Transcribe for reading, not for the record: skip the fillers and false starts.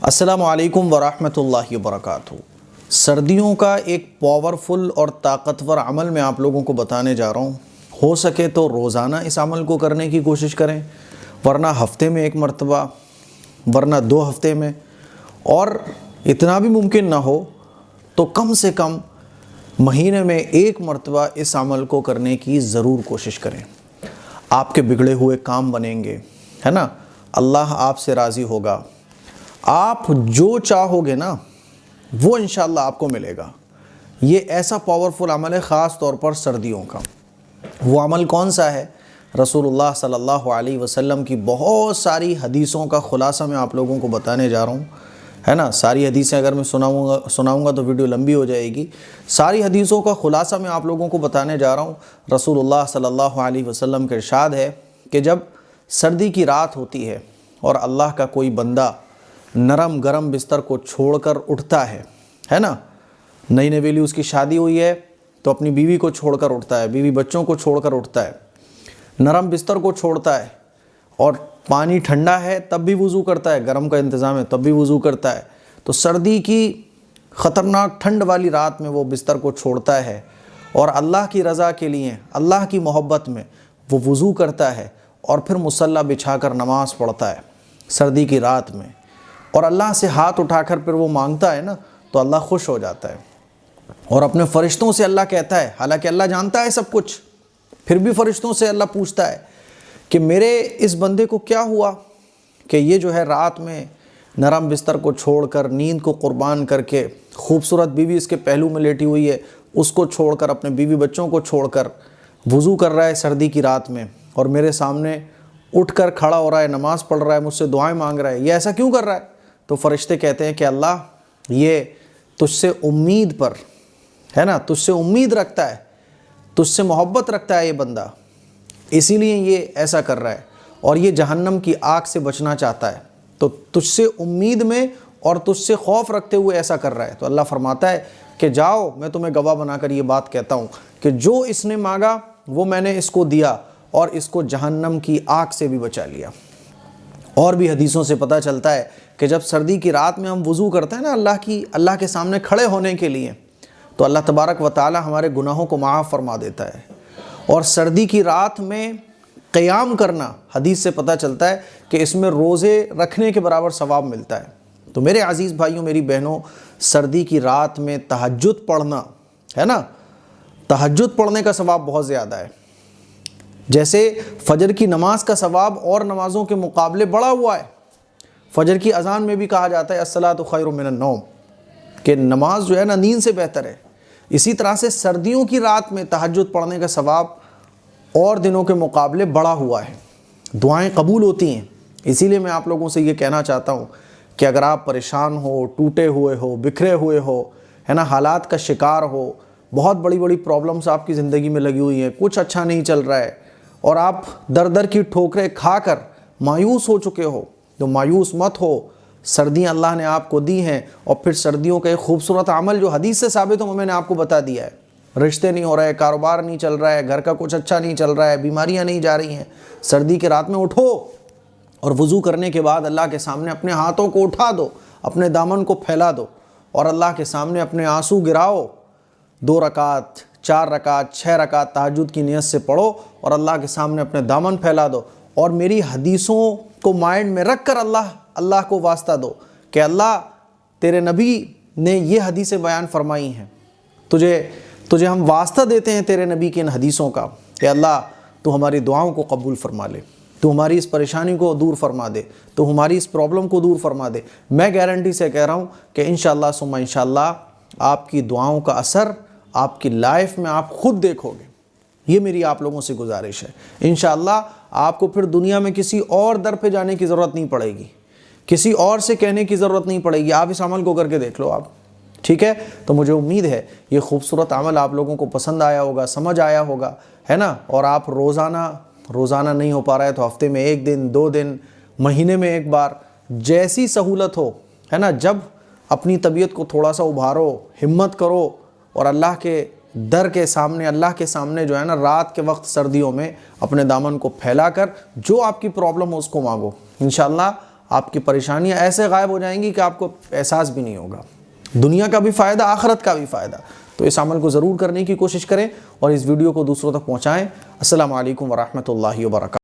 अस्सलामु अलैकुम वरहमतुल्लाहि वबरकातुहू। सर्दियों का एक पावरफुल और ताकतवर अमल मैं आप लोगों को बताने जा रहा हूँ। हो सके तो रोज़ाना इस अमल को करने की कोशिश करें, वरना हफ्ते में एक मरतबा, वरना 2 हफ्ते में, और इतना भी मुमकिन ना हो तो कम से कम महीने में 1 मरतबा इस अमल को करने की ज़रूर कोशिश करें। आपके बिगड़े हुए काम बनेंगे, है ना। अल्लाह आपसे राज़ी होगा। आप जो चाहोगे ना वो इंशाअल्लाह आपको मिलेगा। ये ऐसा पावरफुल अमल है, ख़ास तौर पर सर्दियों का। वो अमल कौन सा है? रसूलुल्लाह सल्लल्लाहु अलैहि वसल्लम की बहुत सारी हदीसों का ख़ुलासा मैं आप लोगों को बताने जा रहा हूँ, है ना। सारी हदीसें अगर मैं सुनाऊँगा तो वीडियो लंबी हो जाएगी। सारी हदीसों का ख़ुलासा मैं आप लोगों को बताने जा रहा हूँ। रसूलुल्लाह सल्लल्लाहु अलैहि वसल्लम का इरशाद है कि जब सर्दी की रात होती है और अल्लाह का कोई बंदा नरम गरम बिस्तर को छोड़कर उठता है ना। नई नवेली उसकी शादी हुई है तो अपनी बीवी को छोड़कर उठता है, बीवी बच्चों को छोड़कर उठता है, नरम बिस्तर को छोड़ता है, और पानी ठंडा है तब भी वज़ू करता है, गर्म का इंतज़ाम है तब भी वज़ू करता है। तो सर्दी की ख़तरनाक ठंड वाली रात में वो बिस्तर को छोड़ता है और अल्लाह की रज़ा के लिए, अल्लाह की मोहब्बत में वो वज़ू करता है और फिर मुसल्ला बिछाकर नमाज़ पढ़ता है सर्दी की रात में, और अल्लाह से हाथ उठाकर फिर वो मांगता है ना, तो अल्लाह खुश हो जाता है और अपने फ़रिश्तों से अल्लाह कहता है, हालांकि अल्लाह जानता है सब कुछ, फिर भी फ़रिश्तों से अल्लाह पूछता है कि मेरे इस बंदे को क्या हुआ कि ये जो है रात में नरम बिस्तर को छोड़कर, नींद को कुर्बान करके, खूबसूरत बीवी इसके पहलू में लेटी हुई है उसको छोड़कर, अपने बीवी बच्चों को छोड़कर वज़ू कर रहा है सर्दी की रात में, और मेरे सामने उठकर खड़ा हो रहा है, नमाज़ पढ़ रहा है, मुझसे दुआएं मांग रहा है, ये ऐसा क्यों कर रहा है? तो फ़रिश्ते कहते हैं कि अल्लाह ये तुझसे उम्मीद पर, है ना, तुझसे उम्मीद रखता है, तुझसे मोहब्बत रखता है ये बंदा, इसीलिए ये ऐसा कर रहा है, और ये जहन्नम की आग से बचना चाहता है, तो तुझसे उम्मीद में और तुझसे खौफ रखते हुए ऐसा कर रहा है। तो अल्लाह फरमाता है कि जाओ, मैं तुम्हें गवाह बनाकर ये बात कहता हूँ कि जो इसने मांगा वो मैंने इसको दिया, और इसको जहन्नम की आग से भी बचा लिया। और भी हदीसों से पता चलता है कि जब सर्दी की रात में हम वज़ू करते हैं ना अल्लाह के सामने खड़े होने के लिए, तो अल्लाह तबारक व ताला हमारे गुनाहों को माफ़ फरमा देता है। और सर्दी की रात में क़याम करना, हदीस से पता चलता है कि इसमें रोज़े रखने के बराबर सवाब मिलता है। तो मेरे अज़ीज़ भाइयों, मेरी बहनों, सर्दी की रात में तहज्जुद पढ़ना, है ना, तहज्जुद पढ़ने का सवाब बहुत ज़्यादा है। जैसे फ़जर की नमाज का सवाब और नमाज़ों के मुकाबले बढ़ा हुआ है। फ़जर की अज़ान में भी कहा जाता है अस्सलातु खैरुम मिनन नौम, कि नमाज जो है ना नींद से बेहतर है। इसी तरह से सर्दियों की रात में तहज्जुद पढ़ने का सवाब और दिनों के मुकाबले बढ़ा हुआ है, दुआएं कबूल होती हैं। इसीलिए मैं आप लोगों से ये कहना चाहता हूँ कि अगर आप परेशान हो, टूटे हुए हो, बिखरे हुए हो, है ना, हालात का शिकार हो, बहुत बड़ी बड़ी प्रॉब्लम्स आपकी ज़िंदगी में लगी हुई हैं, कुछ अच्छा नहीं चल रहा है, और आप दर दर की ठोकरें खाकर मायूस हो चुके हो, तो मायूस मत हो। सर्दियाँ अल्लाह ने आपको दी हैं, और फिर सर्दियों का एक खूबसूरत अमल जो हदीस से साबित हो, मैंने आपको बता दिया है। रिश्ते नहीं हो रहे, कारोबार नहीं चल रहा है, घर का कुछ अच्छा नहीं चल रहा है, बीमारियाँ नहीं जा रही हैं, सर्दी की रात में उठो और वज़ू करने के बाद अल्लाह के सामने अपने हाथों को उठा दो, अपने दामन को फैला दो, और अल्लाह के सामने अपने आंसू गिराओ। 2 रकात, 4 रकात, 6 रकात तहज्जुद की नियत से पढ़ो और अल्लाह के सामने अपने दामन फैला दो, और मेरी हदीसों को माइंड में रख कर अल्लाह को वास्ता दो कि अल्लाह, तेरे नबी ने ये हदीसें बयान फरमाई हैं, तुझे हम वास्ता देते हैं तेरे नबी की इन हदीसों का कि अल्लाह तू हमारी दुआओं को कबूल फरमा ले, तू हमारी इस परेशानी को दूर फरमा दे, तू हमारी इस प्रॉब्लम को दूर फरमा दे। मैं गारंटी से कह रहा हूँ कि इंशाअल्लाह सुम्मा इंशाअल्लाह आपकी दुआओं का असर आपकी लाइफ में आप खुद देखोगे। ये मेरी आप लोगों से गुजारिश है। इंशाअल्लाह आपको फिर दुनिया में किसी और दर पे जाने की ज़रूरत नहीं पड़ेगी, किसी और से कहने की ज़रूरत नहीं पड़ेगी। आप इस अमल को करके देख लो आप, ठीक है। तो मुझे उम्मीद है ये खूबसूरत अमल आप लोगों को पसंद आया होगा, समझ आया होगा, है ना। और आप रोज़ाना नहीं हो पा रहा है तो हफ्ते में 1 दिन, 2 दिन, महीने में 1 बार, जैसी सहूलत हो, है ना, जब अपनी तबीयत को थोड़ा सा उभारो, हिम्मत करो, और अल्लाह के दर के सामने, अल्लाह के सामने जो है ना, रात के वक्त सर्दियों में अपने दामन को फैलाकर जो आपकी प्रॉब्लम हो उसको मांगो। इंशाअल्लाह आपकी परेशानियाँ ऐसे गायब हो जाएंगी कि आपको एहसास भी नहीं होगा। दुनिया का भी फ़ायदा, आखिरत का भी फ़ायदा। तो इस अमल को ज़रूर करने की कोशिश करें और इस वीडियो को दूसरों तक पहुँचाएँ। अस्सलामु अलैकुम वरहमतुल्लाहि वबरकातुहू।